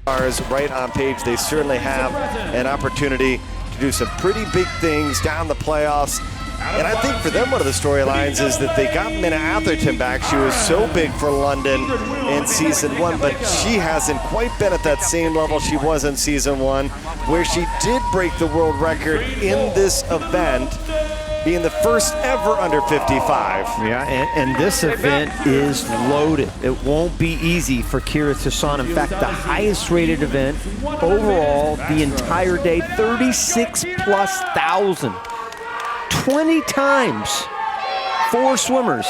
Right on page, they certainly have an opportunity to do some pretty big things down the playoffs. And I think for them, one of the storylines is that they got Minna Atherton back. She was so big for London in season 1, but she hasn't quite been at that same level she was in season 1, where she did break the world record in this event, being the first ever under 55. Yeah, and this event is loaded. It won't be easy for Kira Toussaint. In fact, the highest rated event overall the entire day, 36,000+. 20 times 4 swimmers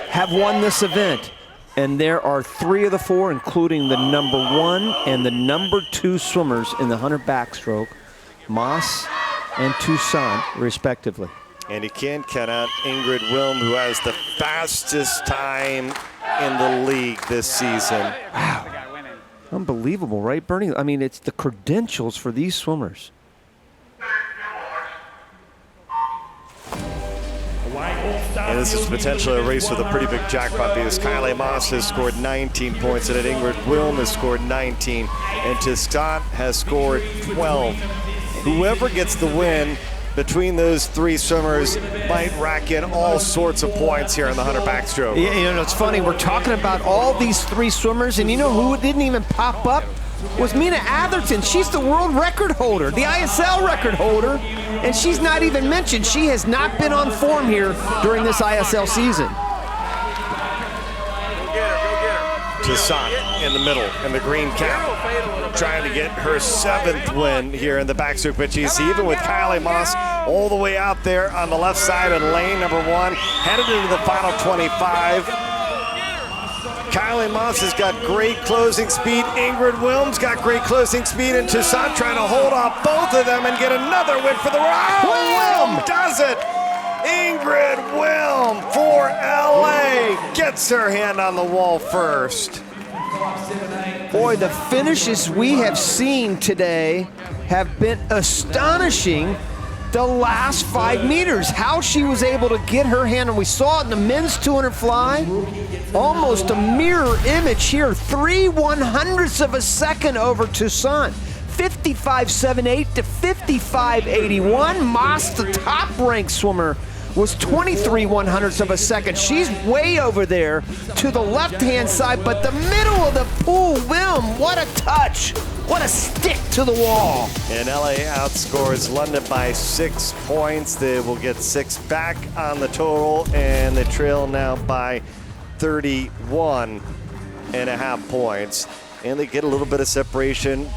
have won this event. And there are 3 of the 4, including the number 1 and the number 2 swimmers in the 100 backstroke, Masse and Toussaint, respectively. And you can't count out Ingrid Wilm, who has the fastest time in the league this season. Wow. Unbelievable, right, Bernie? I mean, it's the credentials for these swimmers. And this is potentially a race with a pretty big jackpot because Kylie Masse has scored 19 points and Ingrid Wilm has scored 19 and Toussaint has scored 12. Whoever gets the win between those 3 swimmers might rack in all sorts of points here in the 100 backstroke. Yeah, you know, it's funny, we're talking about all these 3 swimmers, and you know who didn't even pop up? Was Minna Atherton. She's the world record holder, the ISL record holder, and she's not even mentioned. She has not been on form here during this ISL season. Toussaint in the middle in the green cap, trying to get her 7th win here in the backstroke. But you see, even with Kylie Masse all the way out there on the left side in lane number 1, headed into the final 25. Kylie Masse has got great closing speed. Ingrid Wilm's got great closing speed, and Toussaint trying to hold off both of them and get another win for the round. Wilm does it. Ingrid Wilm for LA gets her hand on the wall first. Boy, the finishes we have seen today have been astonishing. The last 5 meters, how she was able to get her hand, and we saw it in the men's 200 fly, almost a mirror image here, 3/100ths of a second over Toussaint, 55.78 to 55.81. Masse, the top-ranked swimmer, was 23/100ths of a second. She's way over there to the left-hand side, but the middle of the pool, Wilm, what a touch. What a stick to the wall. And LA outscores London by 6 points. They will get 6 back on the total, and they trail now by 31.5 points. And they get a little bit of separation